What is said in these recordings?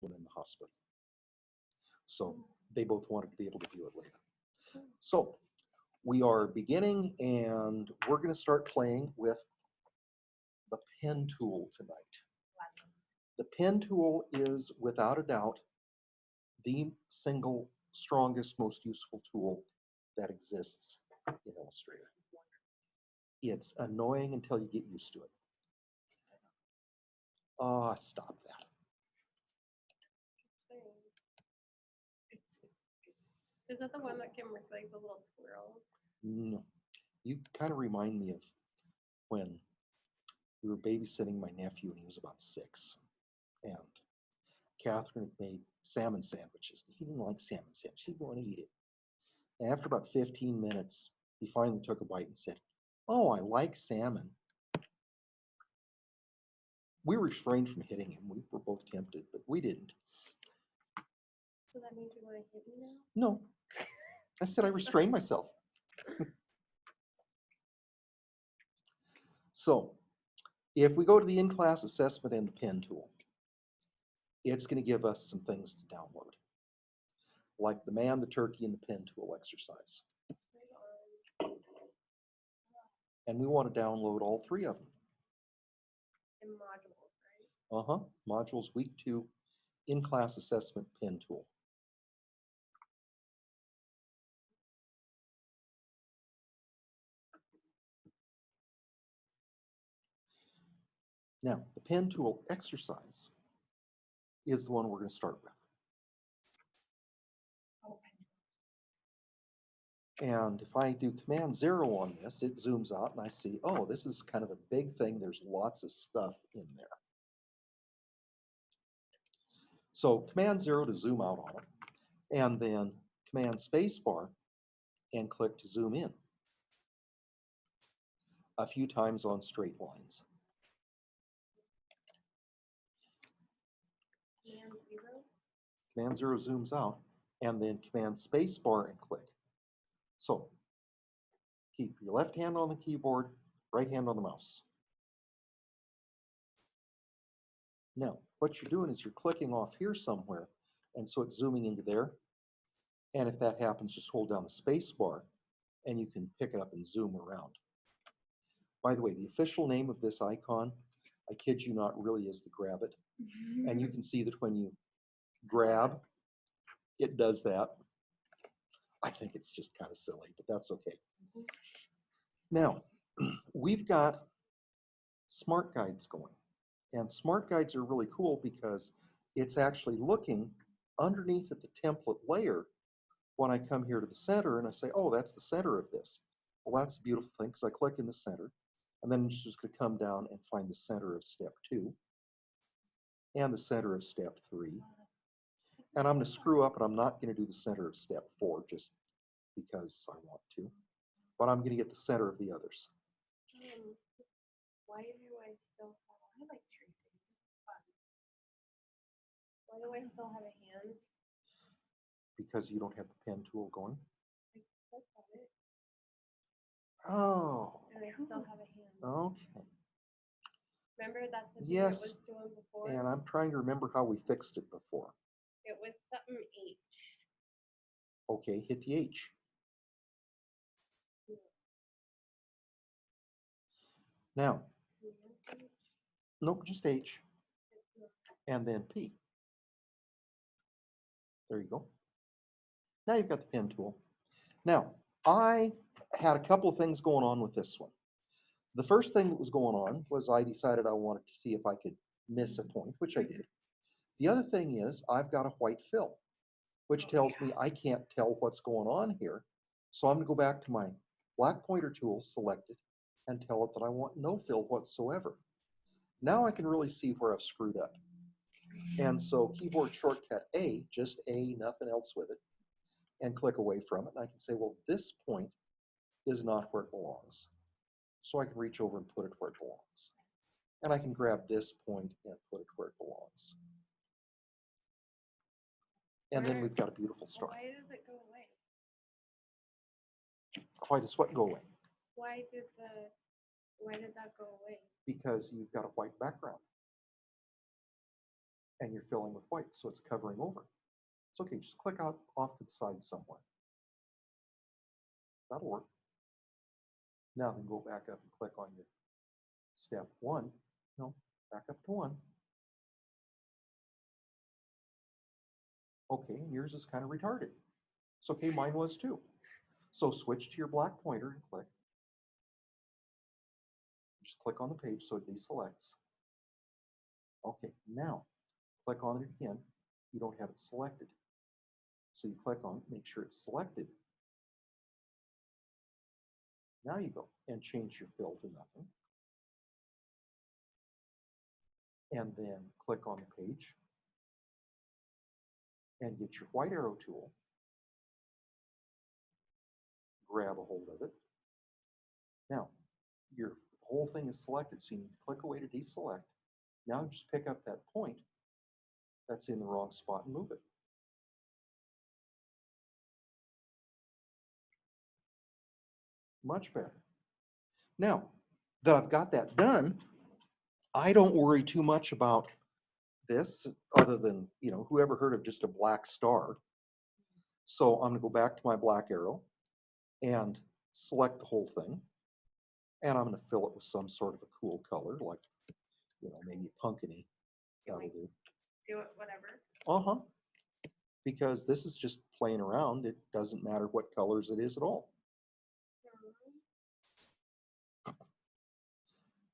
in the hospital. So they both wanted to be able to view it later. So we are beginning, and we're going to start playing with the pen tool tonight. The pen tool is, without a doubt, the single strongest, most useful tool that exists in Illustrator. It's annoying until you get used to it. Stop that. Is that the one that can work like the little squirrels? No. You kind of remind me of when we were babysitting my nephew and he was about 6. And Catherine had made salmon sandwiches. He didn't like salmon sandwiches. He didn't want to eat it. And after about 15 minutes, he finally took a bite and said, "Oh, I like salmon." We refrained from hitting him. We were both tempted, but we didn't. So that means you want to hit me now? No. I said I restrained myself. So, if we go to the in-class assessment and the pen tool, it's going to give us some things to download, like the man, the turkey, and the pen tool exercise. And we want to download all 3 of them. In modules, right? Modules week 2, in-class assessment pen tool. Now, the pen tool exercise is the one we're going to start with. And if I do Command 0 on this, it zooms out and I see, oh, this is kind of a big thing. There's lots of stuff in there. So Command 0 to zoom out on it, and then Command spacebar and click to zoom in a few times on straight lines. Command 0 zooms out, and then Command spacebar and click. So keep your left hand on the keyboard, right hand on the mouse. Now, what you're doing is you're clicking off here somewhere, and so it's zooming into there. And if that happens, just hold down the space bar, and you can pick it up and zoom around. By the way, the official name of this icon, I kid you not, really is the grab it. And you can see that when you grab, it does that. I think it's just kind of silly, but that's okay. Now, we've got smart guides going. And smart guides are really cool because it's actually looking underneath at the template layer when I come here to the center and I say, oh, that's the center of this. Well, that's a beautiful thing because I click in the center, and then it's just going to come down and find the center of step 2 and the center of step 3. And I'm going to screw up and I'm not going to do the center of step 4 just because I want to, but I'm going to get the center of the others. Why do I still have, I like tracing. Why do I still have a hand? Because you don't have the pen tool going. I clicked on it. Oh. And I still have a hand. Okay. Remember that's the thing Yes. it was doing before? And I'm trying to remember how we fixed it before. It was something H. Okay, hit the H. Now, nope, just H. And then P. There you go. Now you've got the pen tool. Now, I had a couple of things going on with this one. The first thing that was going on was I decided I wanted to see if I could miss a point, which I did. The other thing is I've got a white fill, which tells me I can't tell what's going on here. So I'm going to go back to my black pointer tool, select it, and tell it that I want no fill whatsoever. Now I can really see where I've screwed up. And so keyboard shortcut A, just A, nothing else with it, and click away from it. And I can say, well, this point is not where it belongs. So I can reach over and put it where it belongs. And I can grab this point and put it where it belongs. And then we've got a beautiful start. Why does it go away? Why does what go away? Why did that go away? Because you've got a white background. and you're filling with white, so it's covering over. It's okay, just click out off to the side somewhere. That'll work. Now then go back up and click on your step 1. No, back up to 1. Okay, and yours is kind of retarded. It's okay, mine was too. So switch to your black pointer and click. Just click on the page so it deselects. Okay, now click on it again. You don't have it selected. So you click on it, make sure it's selected. Now you go and change your fill to nothing. And then click on the page and get your white arrow tool. Grab a hold of it. Now, your whole thing is selected, so you need to click away to deselect. Now just pick up that point that's in the wrong spot and move it. Much better. Now that I've got that done, I don't worry too much about this other than, who ever heard of just a black star? So I'm gonna go back to my black arrow and select the whole thing. And I'm gonna fill it with some sort of a cool color, like, maybe pumpkin-y. That'll do. Do it whatever. Uh-huh. Because this is just playing around. It doesn't matter what colors it is at all.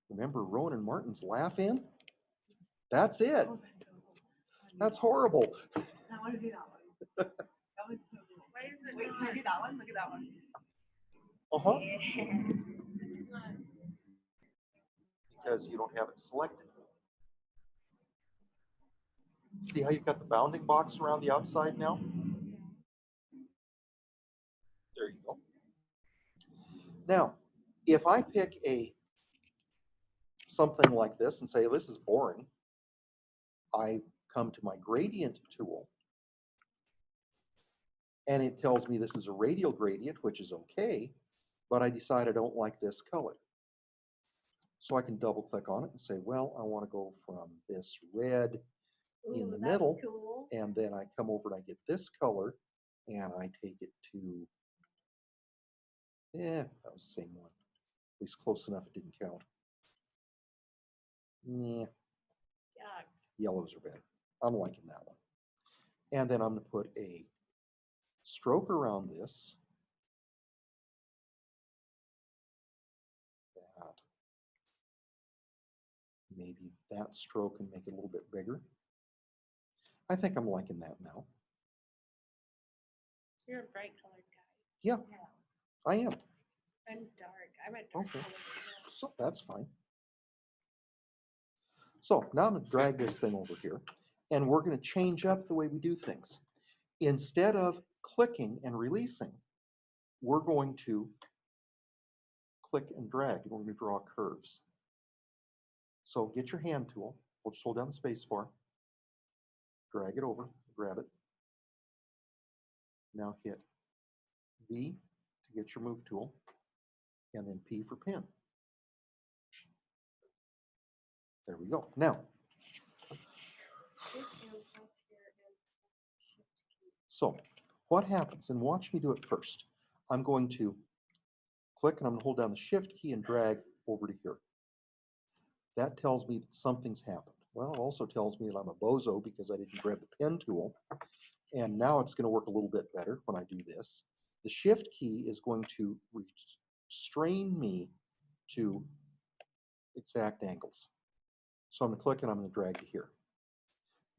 Remember Rowan and Martin's laugh-in? That's it. That's horrible. I want to do that one. That one's so cool. Why is it Wait, not? can I do that one? Look at that one. Uh-huh. It's not. Because you don't have it selected. See how you've got the bounding box around the outside now? There you go. Now, if I pick something like this and say, this is boring, I come to my gradient tool, and it tells me this is a radial gradient, which is okay, but I decide I don't like this color. So I can double click on it and say, well, I want to go from this red in the That's middle, cool. and then I come over and I get this color, and I take it to, that was the same one. At least close enough, it didn't count. Yeah, Yuck. yellows are better. I'm liking that one. And then I'm going to put a stroke around this. That. Maybe that stroke and make it a little bit bigger. I think I'm liking that now. You're a bright colored guy. Yeah, I am. I'm dark. I'm a dark Okay. colored So that's fine. So now I'm going to drag this thing over here, and we're going to change up the way we do things. Instead of clicking and releasing, we're going to click and drag, and we're going to draw curves. So get your hand tool. We'll just hold down the space bar, drag it over, grab it. Now hit V to get your move tool, and then P for pin. There we go. Now, so what happens, and watch me do it first. I'm going to click and I'm going to hold down the shift key and drag over to here. That tells me that something's happened. Well, it also tells me that I'm a bozo because I didn't grab the pen tool. And now it's going to work a little bit better when I do this. The shift key is going to restrain me to exact angles. So I'm going to click and I'm going to drag to here.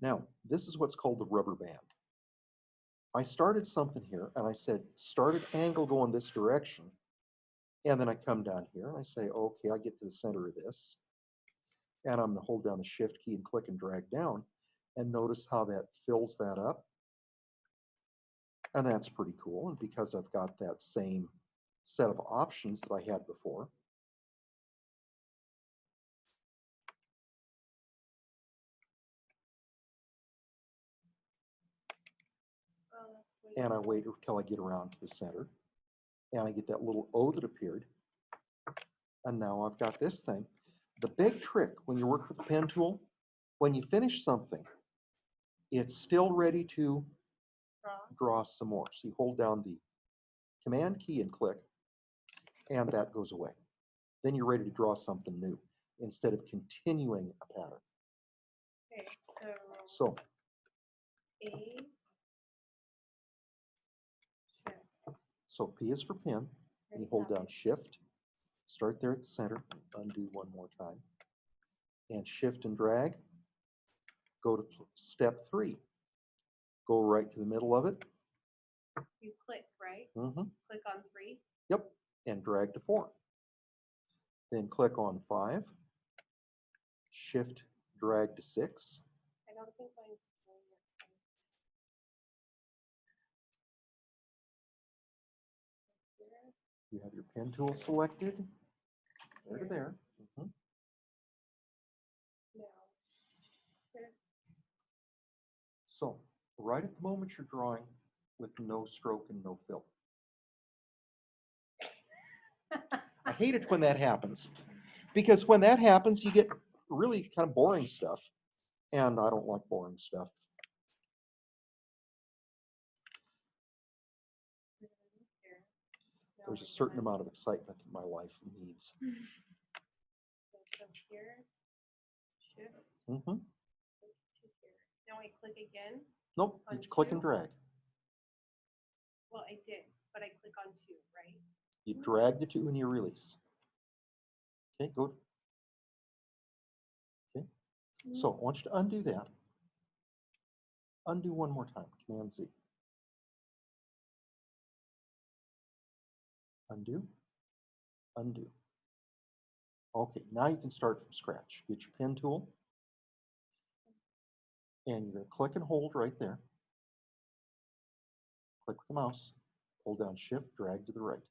Now, this is what's called the rubber band. I started something here and I said, started angle going this direction. And then I come down here and I say, okay, I get to the center of this. And I'm going to hold down the shift key and click and drag down. And notice how that fills that up. And that's pretty cool. And because I've got that same set of options that I had before, and I wait until I get around to the center, and I get that little O that appeared, and now I've got this thing. The big trick when you work with the pen tool, when you finish something, it's still ready to Draw. draw some more. So you hold down the Command key and click, and that goes away. Then you're ready to draw something new instead of continuing a pattern. Okay, So A. Shift. So P is for pin, and you Ready, hold copy. down Shift, start there at the center, undo one more time, and Shift and drag. Go to step 3. Go right to the middle of it. You click, right? Mm-hmm. Click on 3. Yep, and drag to 4. Then click on 5, Shift, drag to 6. I don't think mine's doing it. Here. You have your pen tool selected. There to there. Mhm. Now, shift. So right at the moment you're drawing with no stroke and no fill. I hate it when that happens, because when that happens, you get really kind of boring stuff, and I don't like boring stuff. Here. Now There's a we're certain gonna amount of excitement that my life needs. go from here. Shift. Mhm. To here. Now I click again. Nope, On you click and 2? drag. Well, I did, but I click on 2, right? You drag the 2 and you release. Okay, go. Okay, so I want you to undo that. Undo one more time, Command Z. Undo, undo. Okay, now you can start from scratch. Get your pen tool, and you're going to click and hold right there. Click with the mouse, hold down Shift, drag to the right.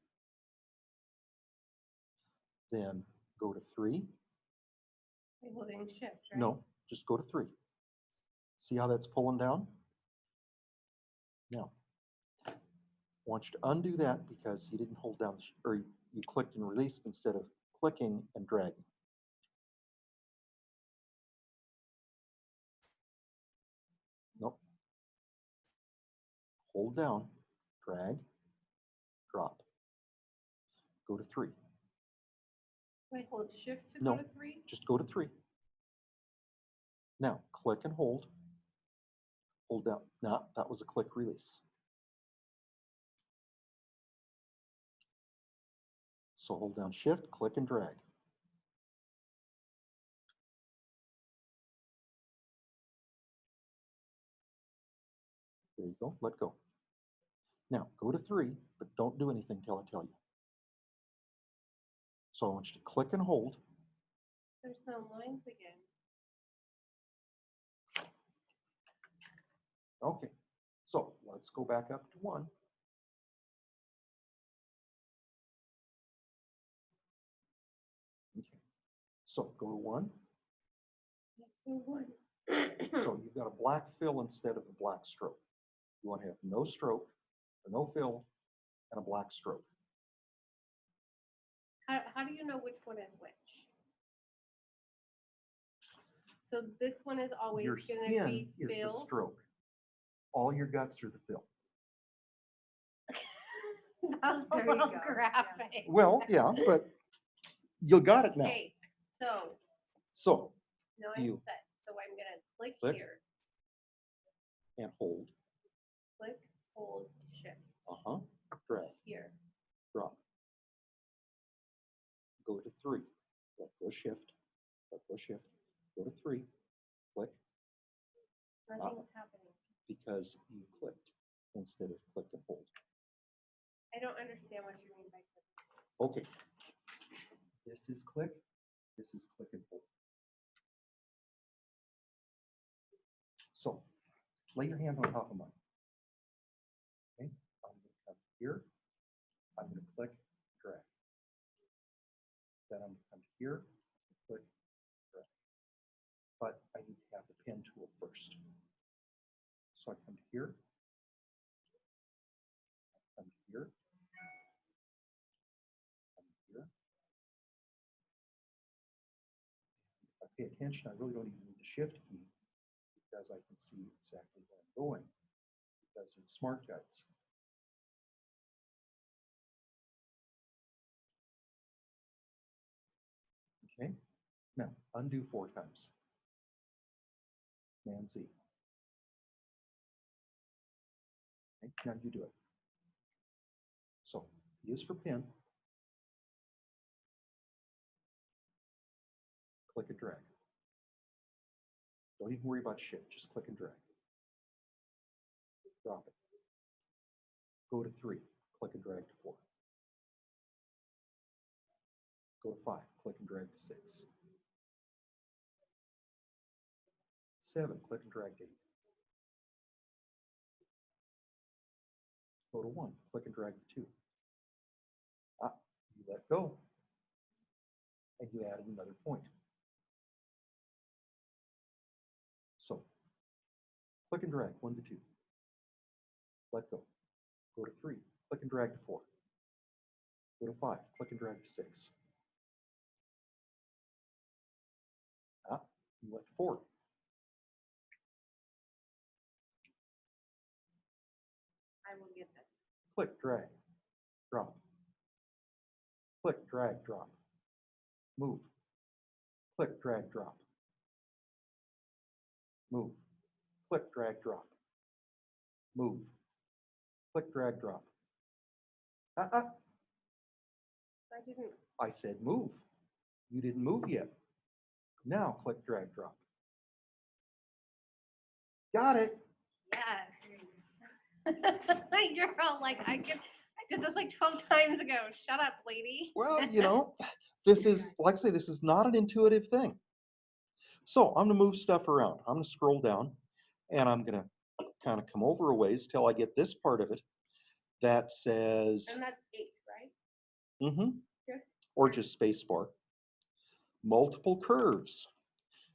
Then go to 3. I'm holding shift, right? No, just go to 3. See how that's pulling down? Now, I want you to undo that because you didn't hold down, or you clicked and released instead of clicking and dragging. Nope. Hold down, drag, drop. Go to 3. I hold shift to No. go to 3? Just go to 3. Now, click and hold. Hold down. Now, that was a click release. So hold down Shift, click and drag. There you go, let go. Now, go to 3, but don't do anything till I tell you. So I want you to click and hold. There's no lines again. Okay, so let's go back up to 1. Okay, so go to 1. So 1. So you've got a black fill instead of a black stroke. You want to have no stroke, or no fill, and a black stroke. How do you know which one is which? So this one is always Your going to skin be is the fill. stroke. All your guts are the fill. That was a There you little go, yeah. graphic. Well, yeah, but you got it now. Okay, so So now I'm You set. So I'm going to click click. here. and hold. Click, hold, shift. Drag, Here. drop. Go to 3. Let go Shift. Let go Shift. Go to 3. Click Nothing's happening. because you clicked instead of click and hold. I don't understand what you mean by click. Okay. This is click. This is click and hold. So lay your hand on top of mine. Okay. I'm going to come here. I'm going to click, drag. Then I'm going to come here, click, drag. But I need to have the pen tool first. So I come here. I come here. Come here. If I pay attention, I really don't even need the Shift key because I can see exactly where I'm going because it's smart guides. Okay, now undo 4 times. Command Z. Okay, now you do it. So P is for pin. Click and drag. Don't even worry about shift, just click and drag. Drop it. Go to 3, click and drag to 4. Go to 5, click and drag to 6. 7, click and drag to 8. Go to 1, click and drag to 2. You let go, and you added another point. So, click and drag 1 to 2. Let go. Go to 3, click and drag to 4. Go to 5, click and drag to 6. You went to 4. I will get that. Click, drag, drop. Click, drag, drop. Move. Click, drag, drop. Move. Click, drag, drop. Move. Click, drag, drop. I didn't. I said move. You didn't move yet. Now click, drag, drop. Got it. Yes. You're all like, I did this like 12 times ago. Shut up, lady. Well, you know, this is, like I say, this is not an intuitive thing. So I'm gonna move stuff around. I'm gonna scroll down and I'm gonna kind of come over a ways till I get this part of it that says, And that's 8, right? Good. or just space bar, multiple curves.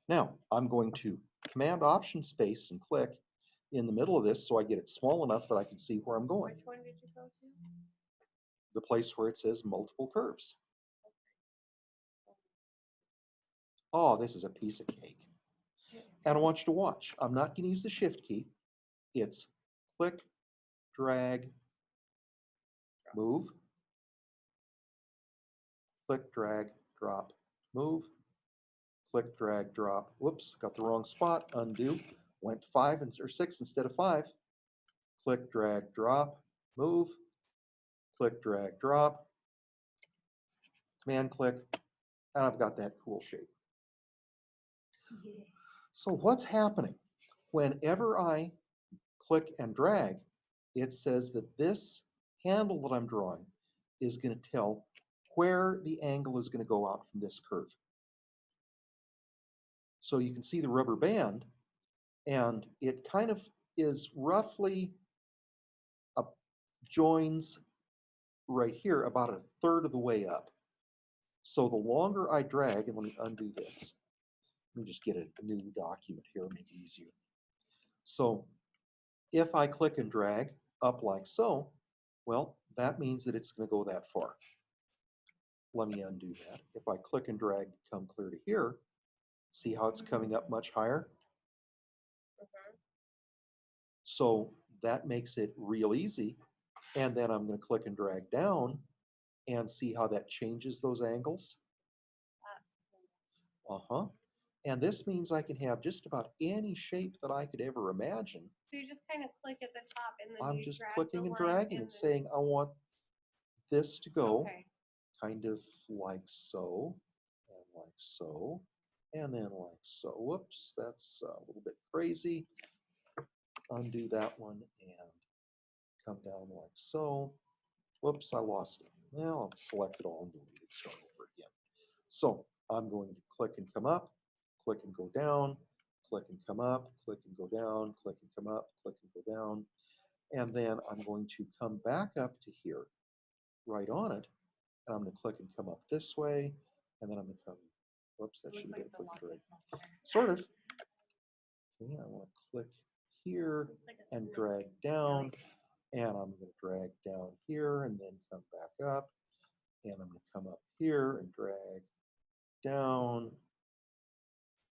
Now I'm going to Command Option Space and click in the middle of this so I get it small enough that I can see where I'm going. Which one did you go to? The place where it says multiple curves. Oh, this is a piece of cake. And I want you to watch. I'm not going to use the Shift key. It's click, drag, move, click, drag, drop, move, click, drag, drop. Whoops, got the wrong spot. Undo. Went to 5 or 6 instead of 5. Click, drag, drop, move, click, drag, drop, Command click, and I've got that cool shape. So what's happening? Whenever I click and drag, it says that this handle that I'm drawing is going to tell where the angle is going to go out from this curve. So you can see the rubber band, and it kind of is roughly joins right here about 1/3 of the way up. So the longer I drag, and let me undo this. Let me just get a new document here, make it easier. So if I click and drag up like so, well, that means that it's going to go that far. Let me undo that. If I click and drag, come clear to here, see how it's coming up much higher? So that makes it real easy. And then I'm going to click and drag down and see how that changes those angles. And this means I can have just about any shape that I could ever imagine. So you just kind of click at the top and then I'm you just drag clicking the and line dragging and then- saying, I want this to go Okay. kind of like so, and like so, and then like so. Whoops, that's a little bit crazy. Undo that one and come down like so. Whoops, I lost it. Well, I'll select it all and delete it, start over again. So I'm going to click and come up, click and go down, click and come up, click and go down, click and come up, click and go down. And then I'm going to come back up to here, right on it, and I'm going to click and come up this way, and then I'm going to come, whoops, that It should looks have like been the click and lock drag. is not there. Sort of. Okay, I want to click here It's like a and snake. drag down, and I'm going to drag down here and then come back up, and I'm going to come up here and drag down,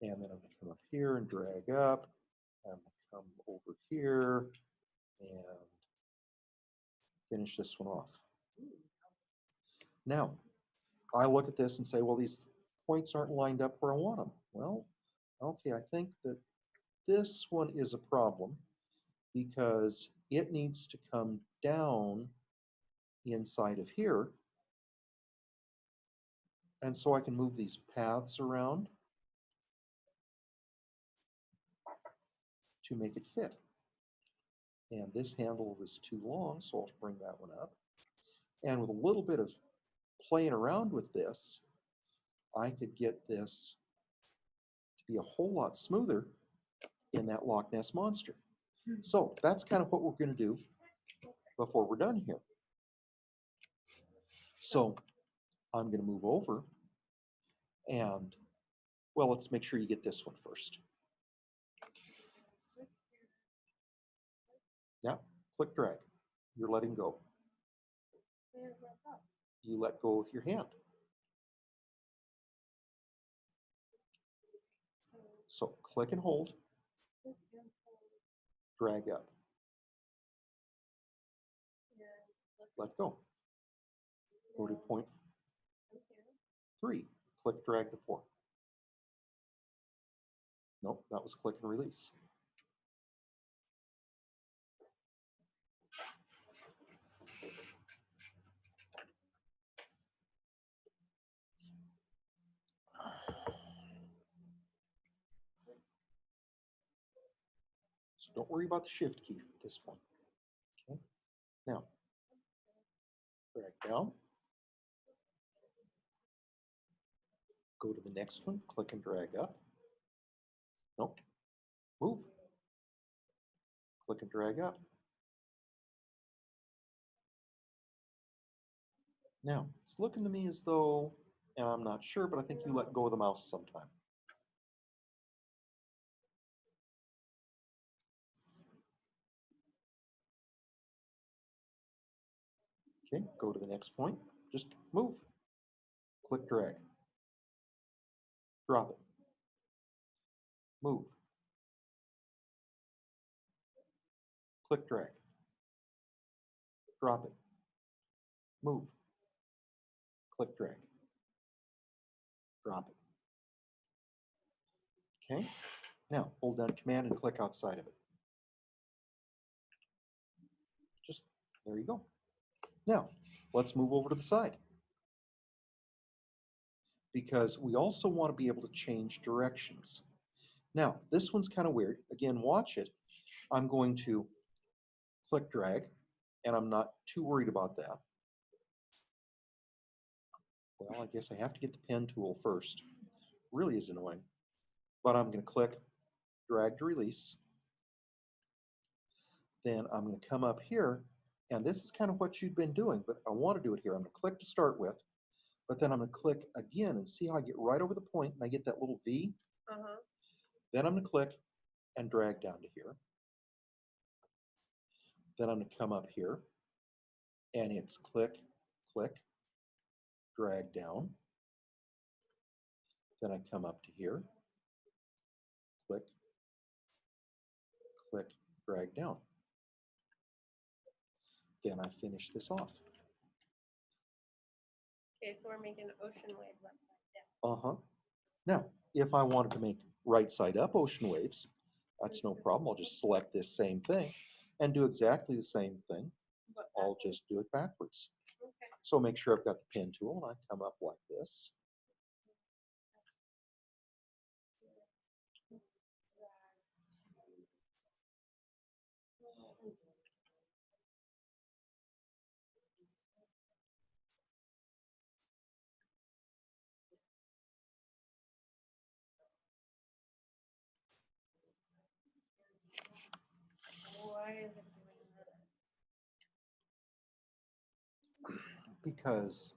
and then I'm going to come up here and drag up, I'm gonna come over here and finish this one off. Now, I look at this and say, well, these points aren't lined up where I want them. Well, okay, I think that this one is a problem because it needs to come down inside of here. And so I can move these paths around to make it fit. And this handle is too long, so I'll bring that one up. And with a little bit of playing around with this, I could get this to be a whole lot smoother in that Loch Ness Monster. So that's kind of what we're going to do before we're done here. So I'm going to move over and, well, let's make sure you get this one first. Now, click drag. You're letting go. You let go with your hand. So click and hold, drag up. Let go. Go to point 3. Click drag to 4. Nope, that was click and release. So don't worry about the shift key at this point. Okay. Now, drag down. Go to the next one, click and drag up. Nope. Move. Click and drag up. Now, it's looking to me as though, and I'm not sure, but I think you let go of the mouse sometime. Okay, go to the next point. Just move. Click drag. Drop it. Move. Click drag. Drop it. Move. Click drag. Drop it. Okay, now hold down Command and click outside of it. Just, there you go. Now, let's move over to the side. Because we also want to be able to change directions. Now, this one's kind of weird. Again, watch it. I'm going to click drag, and I'm not too worried about that. Well, I guess I have to get the pen tool first. Really is annoying. But I'm going to click drag to release. Then I'm going to come up here, and this is kind of what you've been doing, but I want to do it here. I'm going to click to start with, but then I'm going to click again and see how I get right over the point and I get that little V. Then I'm going to click and drag down to here. Then I'm going to come up here, and it's click, click, drag down. Then I come up to here, click, click, drag down. Then I finish this off. Okay, so we're making ocean waves left side down. Now, if I wanted to make right side up ocean waves, that's no problem. I'll just select this same thing and do exactly the same thing. But I'll just do it backwards. okay. So make sure I've got the pen tool and I come up like this. Why is it doing that? Because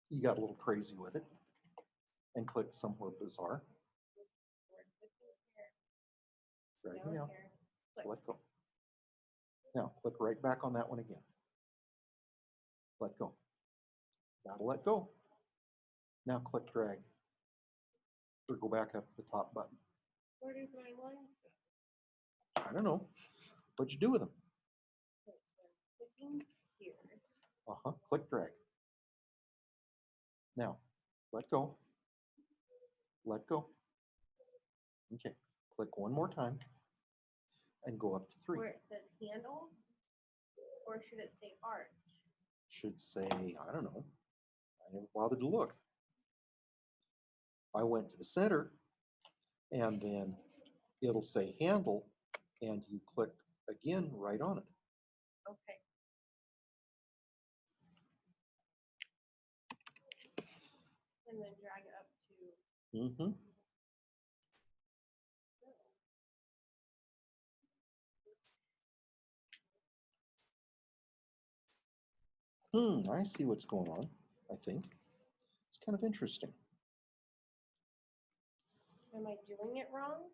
you got a little crazy with it and clicked somewhere bizarre. Dragging out. Let go. Now click right back on that one again. Let go. Gotta let go. Now click drag. Or go back up to the top button. Where do my lines go? I don't know. What'd you do with them? Okay, so clicking here. Uh-huh, click drag. Now, let go. Let go. Okay, click one more time and go up to 3. Where it says handle, or should it say arch? Should say, I don't know. I never bothered to look. I went to the center and then it'll say handle and you click again right on it. Okay. And then drag it up to. Mm-hmm. I see what's going on, I think. It's kind of interesting. Am I doing it wrong?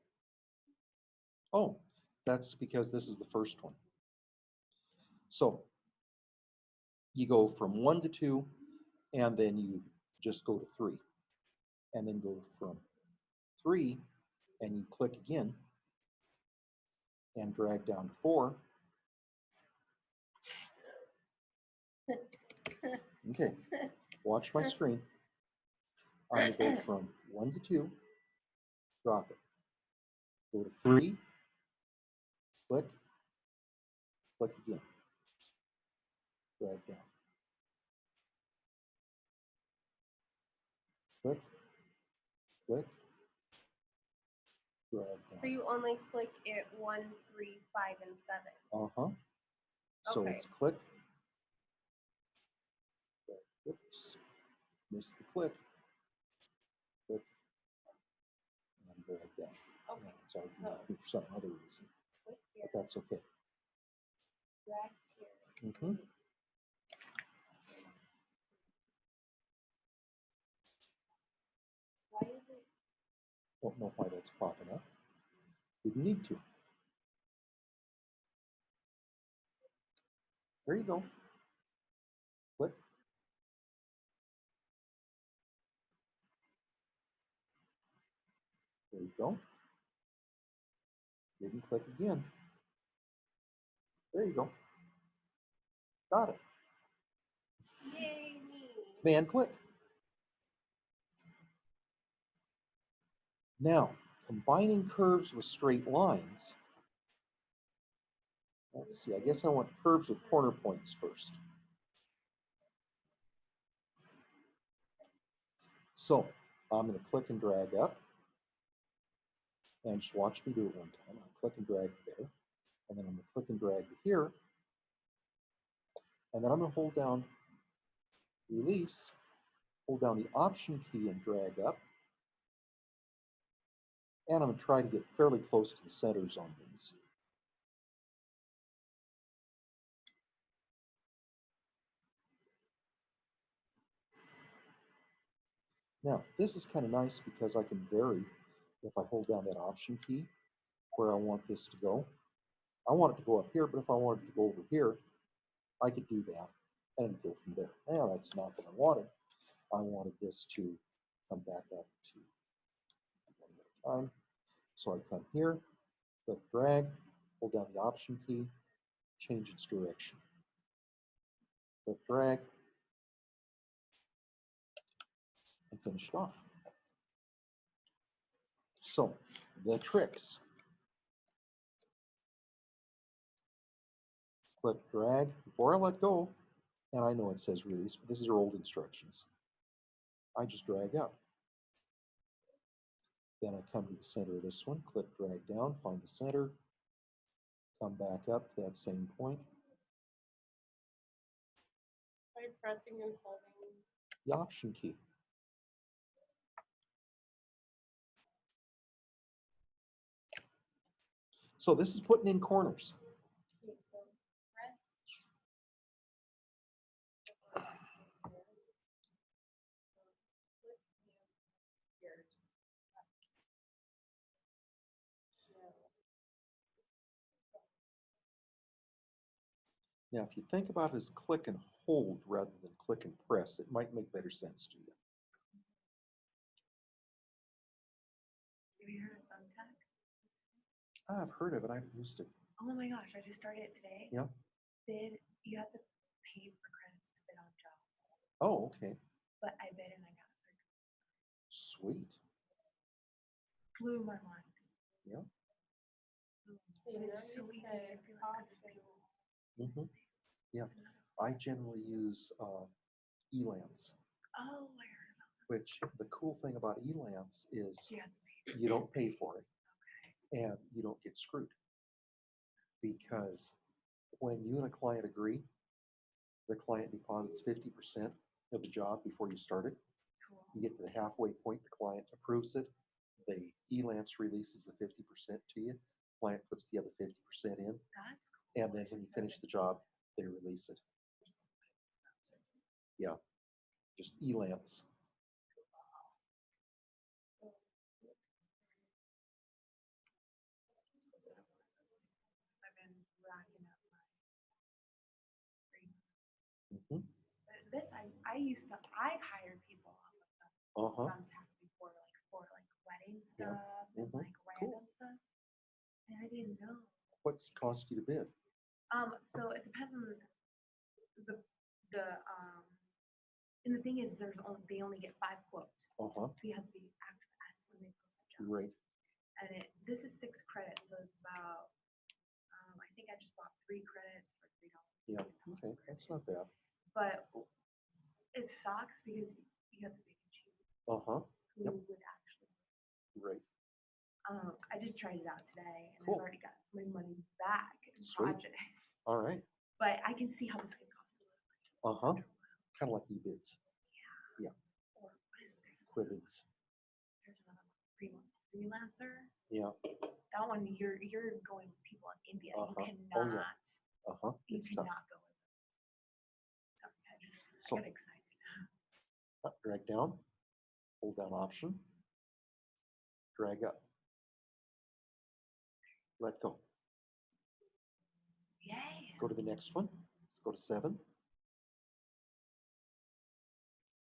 Oh, that's because this is the first one. So you go from 1 to 2, and then you just go to 3. And then go from 3, and you click again, and drag down to 4. Okay, watch my screen. I'm going to go from 1 to 2, drop it. Go to 3, click, click again. Drag down. Click, click, drag down. So you only click it 1, 3, 5, and 7. Uh-huh. So Okay. it's click. Oops, missed the click. Click, and drag down. Okay. Yeah, it's already So for some other reason, click here, but that's okay. drag here. Mm-hmm. Why is it? Don't know why that's popping up. Didn't need to. There you go. Click. There you go. Didn't click again. There you go. Got it. Yay me. Command click. Now, combining curves with straight lines. Let's see, I guess I want curves with corner points first. So I'm going to click and drag up. And just watch me do it one time. I'll click and drag there. And then I'm going to click and drag to here. And then I'm going to hold down release, hold down the option key and drag up. And I'm going to try to get fairly close to the centers on these. Now, this is kind of nice because I can vary if I hold down that option key where I want this to go. I want it to go up here, but if I wanted it to go over here, I could do that and it'd go from there. Now, that's not what I wanted. I wanted this to come back up to one more time. So I come here, click drag, hold down the option key, change its direction. Click drag, and finish it off. So, the tricks. Click drag before I let go, and I know it says release, but this is our old instructions. I just drag up. Then I come to the center of this one, click drag down, find the center, come back up to that same point. By pressing and holding. The option key. So this is putting in corners. Okay, so press. Now, if you think about it as click and hold rather than click and press, it might make better sense to you. Have you heard of thumbtack? I've heard of it. I haven't used it. Oh my gosh, I just started it today. Yeah. Bid, you have to pay for credits to bid on jobs. Oh, okay. But I bid and I got it. Sweet. Blew my mind. Yeah. And it's so easy to feel because there's people. Mhm. Yeah. I generally use Elance, Oh, I heard about which the cool thing about Elance is that. You have to pay. you don't pay for it Okay. and you don't get screwed. Because when you and a client agree, the client deposits 50% of the job before you start it. Cool. You get to the halfway point, the client approves it. The Elance releases the 50% to you. Client puts the other 50% in. That's cool. And then when you finish the job, they release it. Yeah. Just Elance. I've been racking up my free. Mhm. But this, I've hired people off of the Uh-huh. contact before, like for like wedding Yeah. stuff and Mhm. like Cool. random stuff. And I didn't know. What's it cost you to bid? So it depends on the and the thing is they only get 5 quotes. Uh-huh. So you have to be active S when they post the job. Right. And this is 6 credits, so it's about I think I just bought 3 credits for $3. Yeah. Okay. That's not bad. But it sucks because you have to pick and choose Uh-huh. who Yep. would actually. Right. I just tried it out today, and Cool. I've already got my money back in the Sweet. project. All right. But I can see how this could cost a little bit. Uh-huh. Kind of like eBids. Yeah. Or what is there's Quibids. another one, freelancer. Yeah. That one you're going with people in India. You Uh-huh. cannot. Oh, yeah. Uh-huh. You It's tough. cannot go with them. Sorry, I So- got excited. Drag down. Hold down Option. Drag up. Let go. Yay! Go to the next one. Let's go to 7.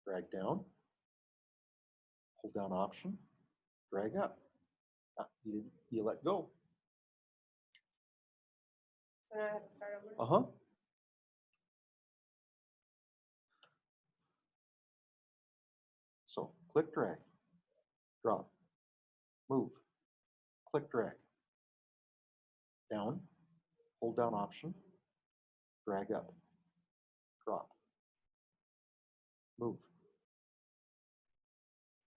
Drag down. Hold down Option. Drag up. You let go. So now I have to start over. Uh-huh. So click, drag, drop, move, click, drag, down, hold down Option, drag up, drop, move,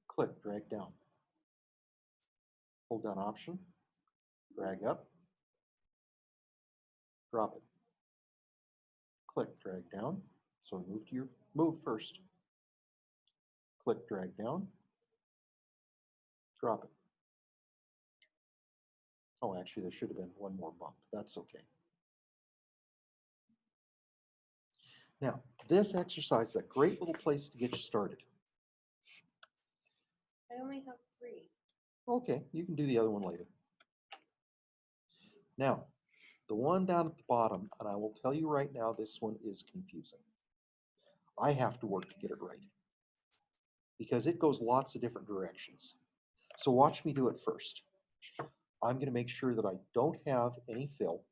click, drag down, hold down Option, drag up, drop it, click, drag down. So move to your move first. Click, drag down, drop it. Oh, actually, there should have been one more bump. That's okay. Now, this exercise is a great little place to get you started. I only have 3. Okay, you can do the other one later. Now, the one down at the bottom, and I will tell you right now, this one is confusing. I have to work to get it right because it goes lots of different directions. So watch me do it first. I'm going to make sure that I don't have any fill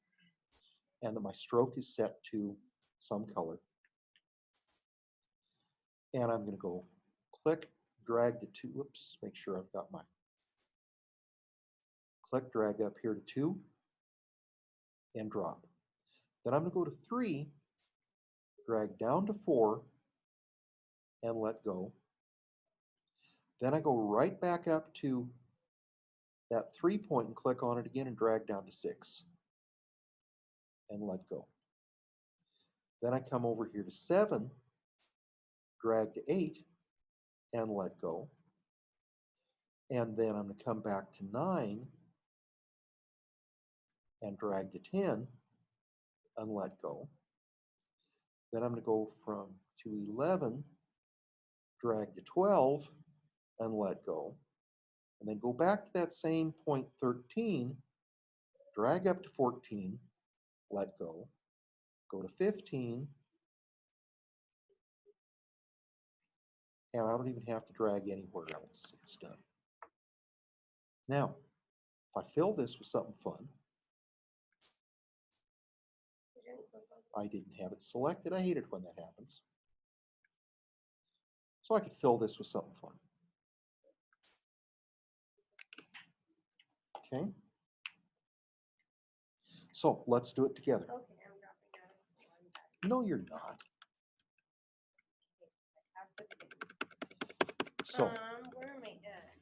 and that my stroke is set to some color. And I'm going to go click, drag to 2. Whoops, make sure I've got my click, drag up here to 2 and drop. Then I'm going to go to 3, drag down to 4 and let go. Then I go right back up to that 3 point and click on it again and drag down to 6 and let go. Then I come over here to 7, drag to 8 and let go. And then I'm going to come back to 9 and drag to 10 and let go. Then I'm going to go to 11, drag to 12 and let go. And then go back to that same point 13, drag up to 14, let go. Go to 15, and I don't even have to drag anywhere else. It's done. Now, if If I fill this with something fun, You didn't click on I didn't have it selected. I hate it when that happens. So I could fill this with something fun. Okay. So let's do it together. Okay, I'm dropping out of school. I'm done. No, you're not. I have to So where am I at?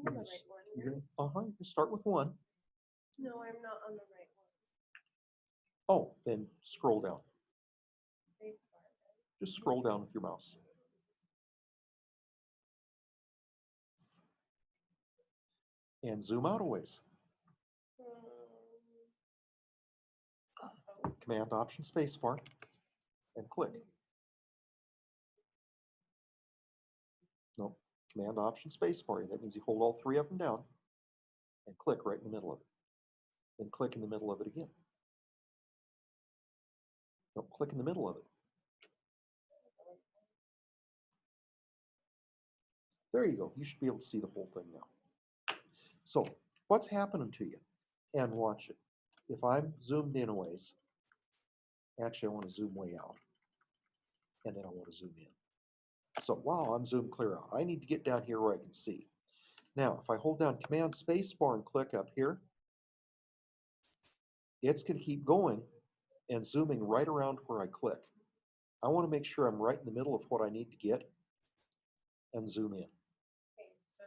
I'm on the right one. you're gonna, you can start with 1. No, I'm not on the right one. Oh, then scroll down. Space bar. Just scroll down with your mouse. And zoom out a ways. Command Option Spacebar and click. No, Command Option Spacebar. That means you hold all 3 of them down and click right in the middle of it. Then click in the middle of it again. No, click in the middle of it. There you go. You should be able to see the whole thing now. So what's happening to you? And watch it. If I'm zoomed in a ways, actually I want to zoom way out. And then I want to zoom in. So wow, I'm zoomed clear out. I need to get down here where I can see. Now, if I hold down Command Spacebar and click up here, it's going to keep going and zooming right around where I click. I want to make sure I'm right in the middle of what I need to get and zoom in. Okay, so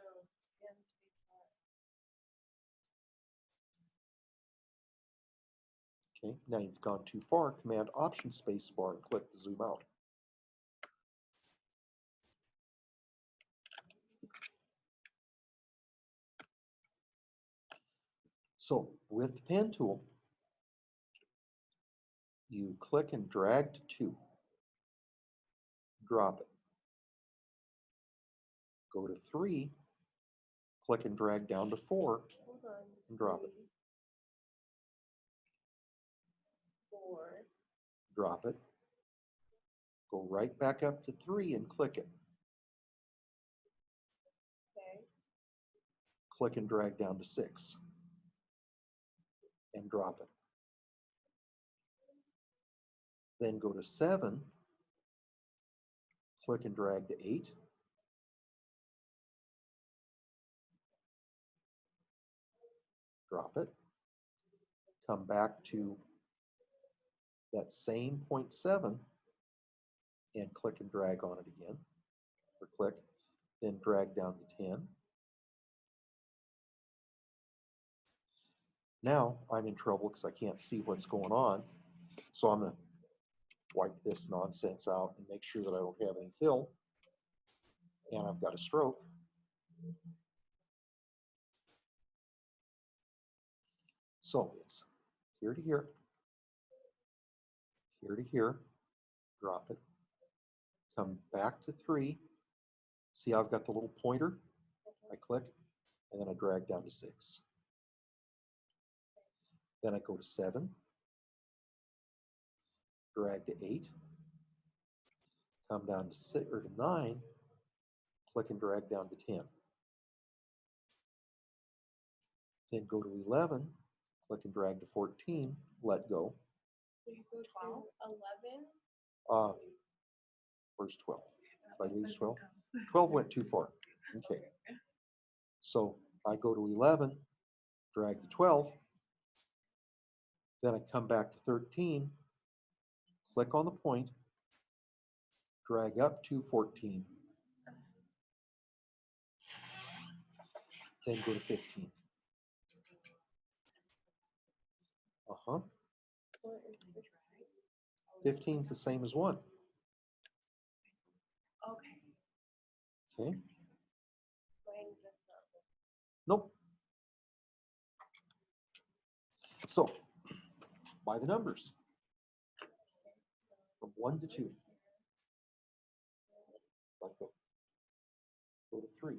again, space bar. Okay, now you've gone too far, Command Option Spacebar and click to zoom out. So with the pen tool, you click and drag to 2. Drop it. Go to 3, click and drag down to 4, Hold on. and drop it. 4. Drop it. Go right back up to 3 and click it. Okay. Click and drag down to 6 and drop it. Then go to 7, click and drag to 8. Drop it. Come back to that same 0.7 and click and drag on it again. Or click, then drag down to 10. Now I'm in trouble because I can't see what's going on. So I'm going to wipe this nonsense out and make sure that I don't have any fill. And I've got a stroke. So it's here to here, here to here, drop it, come back to 3. See how I've got the little pointer? I click, and then I drag down to 6. Then I go to 7, drag to 8, come down to 6 or to 9, click and drag down to 10. Then go to 11, click and drag to 14, let go. So you go to 11. Where's 12? Did I lose 12? 12 went too far. Okay. So I go to 11, drag to 12, then I come back to 13, click on the point, drag up to 14, then go to 15. What is the drag? 15 is the same as 1. Okay. Okay. Mine does not look. Nope. So by the numbers from 1 to 2. Let go. Go to 3.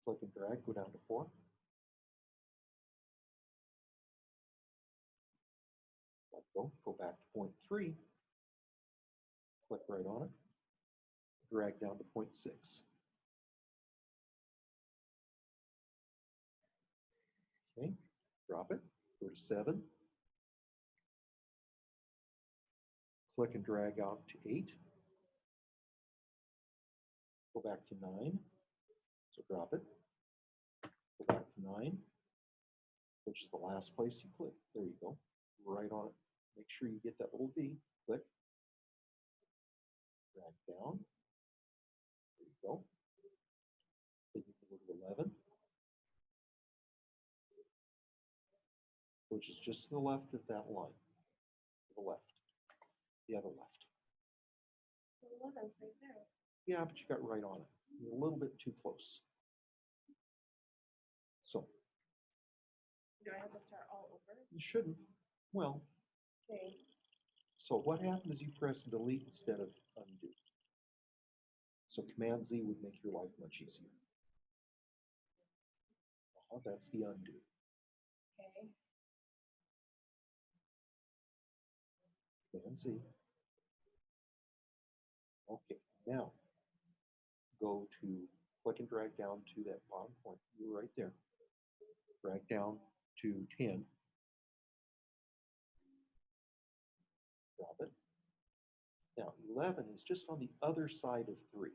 Click and drag, go down to 4. Let go, go back to point 3. Click right on it. Drag down to point 6. Okay, drop it, go to 7. Click and drag out to 8. Go back to 9. So drop it. Go back to 9, which is the last place you click. There you go. Right on it. Make sure you get that little V. Click. Drag down. There you go. Then you can go to 11, which is just to the left of that line. To the left. The other left. The 11's right there. Yeah, but you got right on it. You're a little bit too close. So Do I have to start all over? you shouldn't. Well, Okay. so what happened is you press delete instead of undo. So Command Z would make your life much easier. That's the undo. Okay. Command Z. Okay, now go to click and drag down to that bottom point. You're right there. Drag down to 10. Drop it. Now 11 is just on the other side of 3.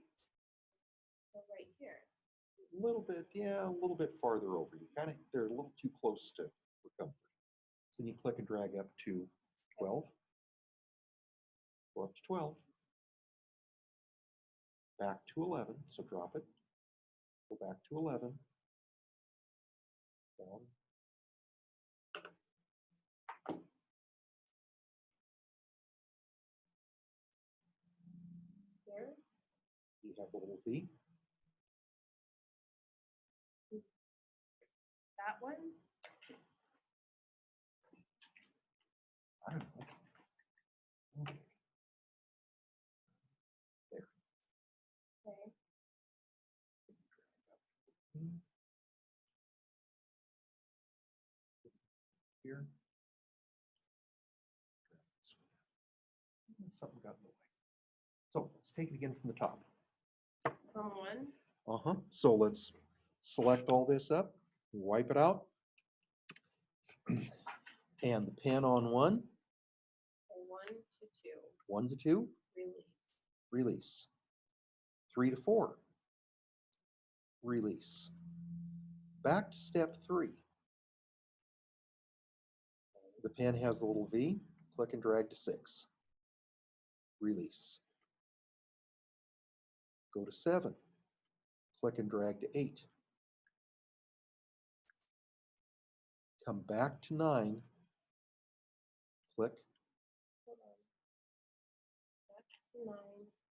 So right here. A little bit, yeah, a little bit farther over. You kind of, they're a little too close to for comfort. So then you click and drag up to 12. Go up to 12. Back to 11, so drop it. Go back to 11. Down. Here. You have a little V. That one. I don't know. Okay. There. Okay. Here. Something got in the way. So let's take it again from the top. From 1. So let's select all this up, wipe it out. And the pen on 1, Okay, 1 to 2. 1 to 2, Release. release. 3 to 4, release. Back to step 3. The pen has the little V, click and drag to 6, release. Go to 7, click and drag to 8. Come back to 9, click, Hold on. Back to 9.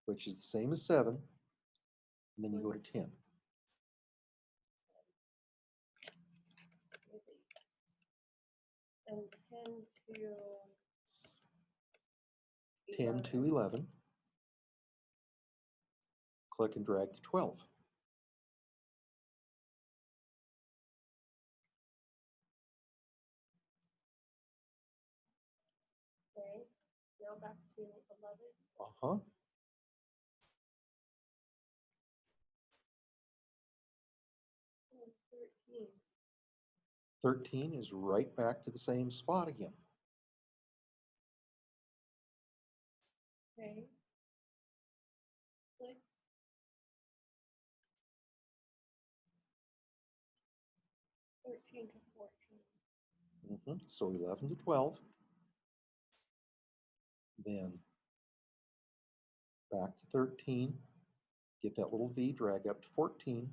which is the same as 7, and then you go to 10. Release. And 10 to 10 to 11. Click and drag to 12. Okay. Now back to 11. Uh-huh. Oh, 13. 13 is right back to the same spot again. Okay. Click. Thirteen to 14. So 11 to 12. Then back to 13. Get that little V, drag up to 14.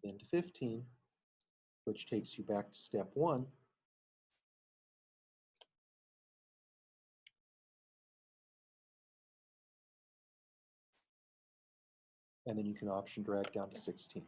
Then to 15, which takes you back to step 1. And then you can option drag down to 16.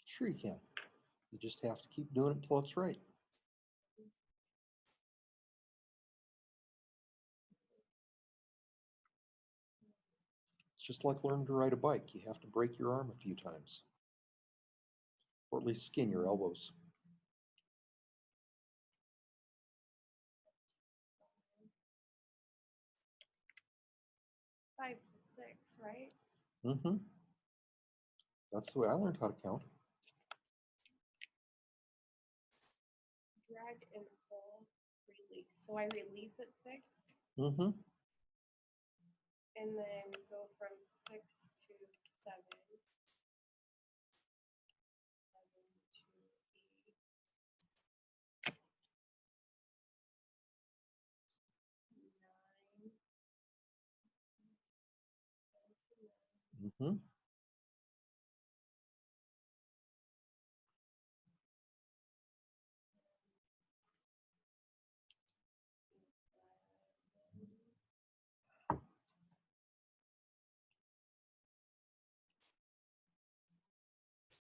Sure you can. You just have to keep doing it until it's right. It's just like learning to ride a bike. You have to break your arm a few times, or at least skin your elbows. Five to six, right? Mm-hmm. That's the way I learned how to count. Drag and pull, release. So I release at 6 Mm-hmm. and then go from 6 to 7. 7 to 8. 9. 10 to 9. Mm-hmm.